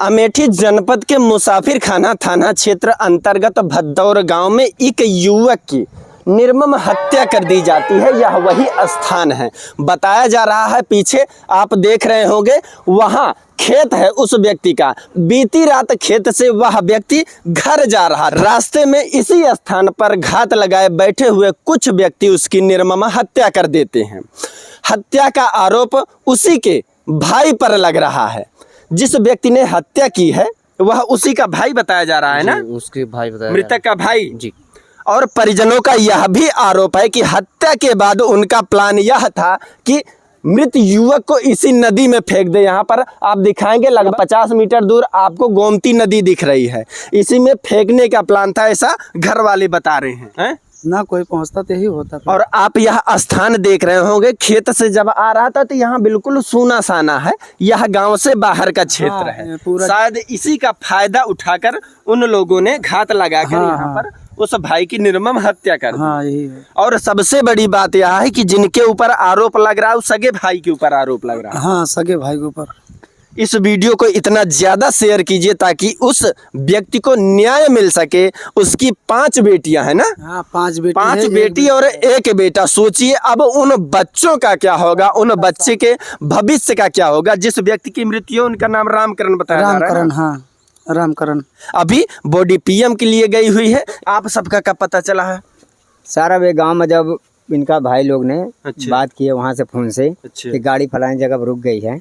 अमेठी जनपद के मुसाफिर खाना थाना क्षेत्र अंतर्गत भदौर गांव में एक युवक की निर्मम हत्या कर दी जाती है। यह वही स्थान है, बताया जा रहा है। पीछे आप देख रहे होंगे, वहां खेत है उस व्यक्ति का। बीती रात खेत से वह व्यक्ति घर जा रहा, रास्ते में इसी स्थान पर घात लगाए बैठे हुए कुछ व्यक्ति उसकी निर्मम हत्या कर देते हैं। हत्या का आरोप उसी के भाई पर लग रहा है। जिस व्यक्ति ने हत्या की है वह उसी का भाई बताया जा रहा है ना, उसके भाई बताया, मृतक का भाई जी। और परिजनों का यह भी आरोप है कि हत्या के बाद उनका प्लान यह था कि मृत युवक को इसी नदी में फेंक दे। यहाँ पर आप दिखाएंगे लगभग 50 मीटर दूर आपको गोमती नदी दिख रही है, इसी में फेंकने का प्लान था, ऐसा घर वाले बता रहे हैं। ना कोई पहुंचता तो यही होता। और आप यह स्थान देख रहे होंगे, खेत से जब आ रहा था तो यहाँ बिल्कुल सूना साना है। यह गांव से बाहर का क्षेत्र है। शायद इसी का फायदा उठाकर उन लोगों ने घात लगाकर यहाँ पर उस भाई की निर्मम हत्या कर दी। यही है। और सबसे बड़ी बात यह है कि जिनके ऊपर आरोप लग रहा है, उस सगे भाई के ऊपर आरोप लग रहा है। हाँ, सगे भाई के ऊपर। इस वीडियो को इतना ज्यादा शेयर कीजिए ताकि उस व्यक्ति को न्याय मिल सके। उसकी 5 बेटियां हैं ना? हाँ, 5 बेटी, 5 बेटी और 1 बेटा। सोचिए अब उन बच्चों का क्या होगा, उन बच्चे के भविष्य का क्या होगा। जिस व्यक्ति की मृत्यु, उनका नाम रामकरण बताया जा रहा है। रामकरण, हाँ, रामकरण। अभी बॉडी पीएम के लिए गई हुई है। आप सबका कब पता चला है? सारा वे गांव में जब इनका भाई लोग ने बात की है वहाँ से फोन से कि गाड़ी फलानी जगह रुक गई है,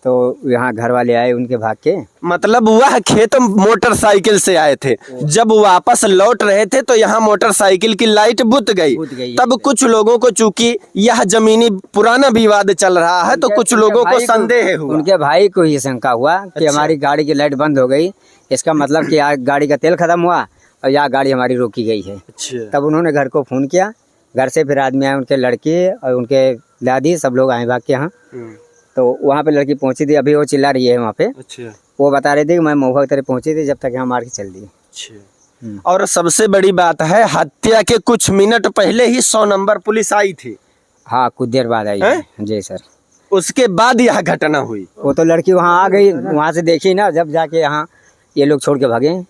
तो यहाँ घर वाले आए उनके भाग के। मतलब वह खेत मोटरसाइकिल से आए थे, जब वापस लौट रहे थे तो यहाँ मोटरसाइकिल की लाइट बुझ गई। तब कुछ लोगों को, चूंकि यह जमीनी पुराना विवाद चल रहा है, तो कुछ लोगों को संदेह हुआ। उनके भाई को ही शंका हुआ कि हमारी गाड़ी की लाइट बंद हो गई, इसका मतलब कि यहाँ गाड़ी का तेल खत्म हुआ और यहाँ गाड़ी हमारी रोकी गई है। तब उन्होंने घर को फोन किया, घर से फिर आदमी आए, उनके लड़के और उनके दादी सब लोग आए भाग के यहाँ। तो वहाँ पे लड़की पहुंची थी, अभी वो चिल्ला रही है वहाँ पे। वो बता रहे थे कि मैं महुआ की तरह पहुंची थी, जब तक यहाँ मार के चल दी। और सबसे बड़ी बात है, हत्या के कुछ मिनट पहले ही 100 नंबर पुलिस आई थी। हाँ, कुछ देर बाद आई है? जी सर। उसके बाद यह घटना हुई। वो तो लड़की वहाँ आ गई, वहाँ से देखी ना, जब जाके यहाँ ये लोग छोड़ के भागे।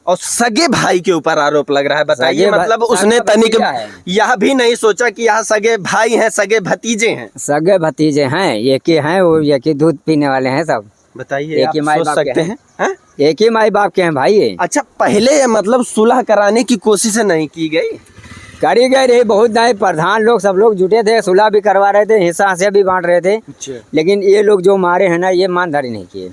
और सगे भाई के ऊपर आरोप लग रहा है। बताइए, मतलब उसने तनिक यह भी नहीं सोचा कि यहाँ सगे भाई हैं, सगे भतीजे हैं। सगे भतीजे हैं, एक ही हैं, वो एक ही दूध पीने वाले हैं सब। बताइए, एक ही माई बाप सकते हैं? एक ही माई बाप के हैं भाई ये। अच्छा, पहले मतलब सुलह कराने की कोशिश नहीं की गई? करी गई रही, बहुत दाई प्रधान लोग सब लोग जुटे थे, सुलह भी करवा रहे थे, हिस्सा से भी बांट रहे थे। लेकिन ये लोग जो मारे हैं ना, ये ईमानदारी नहीं किए।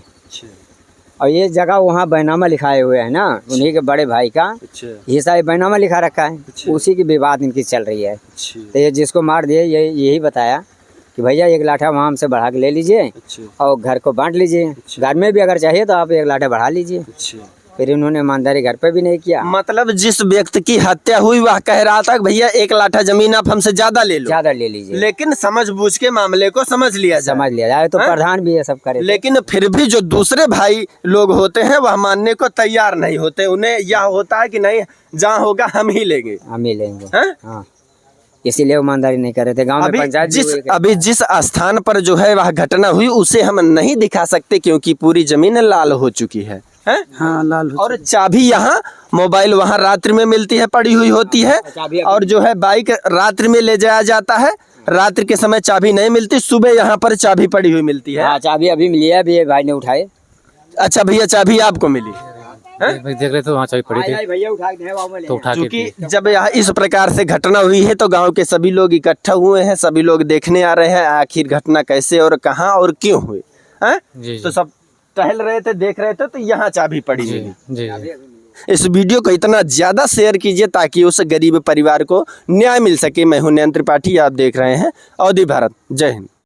और ये जगह वहाँ बैनामा लिखाए हुए है ना, उन्हीं के बड़े भाई का हिस्सा बैनामा लिखा रखा है, उसी की विवाद इनकी चल रही है। तो ये जिसको मार दिए, ये यही बताया कि भैया 1 लाठा वहाँ हमसे बढ़ा के ले लीजिए और घर को बांट लीजिए, घर में भी अगर चाहिए तो आप 1 लाठा बढ़ा लीजिए। फिर इन्होंने ईमानदारी घर पे भी नहीं किया। मतलब जिस व्यक्ति की हत्या हुई वह कह रहा था भैया 1 लाठा जमीन आप हमसे ज्यादा ले लो, ज्यादा ले लीजिए, लेकिन समझबूझ के मामले को समझ लिया जाए तो प्रधान भी ये सब करे। लेकिन फिर भी जो दूसरे भाई लोग होते हैं वह मानने को तैयार नहीं होते। उन्हें यह होता है कि नहीं, जहाँ होगा हम ही लेंगे, हम ही लेंगे। हाँ, इसीलिए ईमानदारी नहीं कर रहे थे गांव में। पंचायत अभी जिस स्थान पर जो है वह घटना हुई उसे हम नहीं दिखा सकते क्योंकि पूरी जमीन लाल हो चुकी है। हाँ, लाल। और चाबी यहाँ, मोबाइल वहाँ रात्रि में मिलती है, पड़ी हुई होती है। और जो है बाइक रात्रि में ले जाया जाता है, रात्रि के समय चाबी नहीं मिलती, सुबह यहाँ पर चाबी पड़ी हुई मिलती है। हाँ, चाबी अभी मिली है, अभी भाई ने उठाए। अच्छा भैया, चाबी आपको मिली? देख रहे तो वहाँ चाबी पड़ी थी, भैया तो उठा के। क्योंकि जब यह इस प्रकार से घटना हुई है तो गांव के सभी लोग इकट्ठा हुए हैं, सभी लोग देखने आ रहे हैं आखिर घटना कैसे और कहां और क्यों हुई है। तो सब टहल रहे थे, देख रहे थे, तो यहाँ चाबी पड़ी हुई। इस वीडियो को इतना ज्यादा शेयर कीजिए ताकि उस गरीब परिवार को न्याय मिल सके। मैं हूं नयन त्रिपाठी, आप देख रहे हैं अवधि भारत। जय हिंद।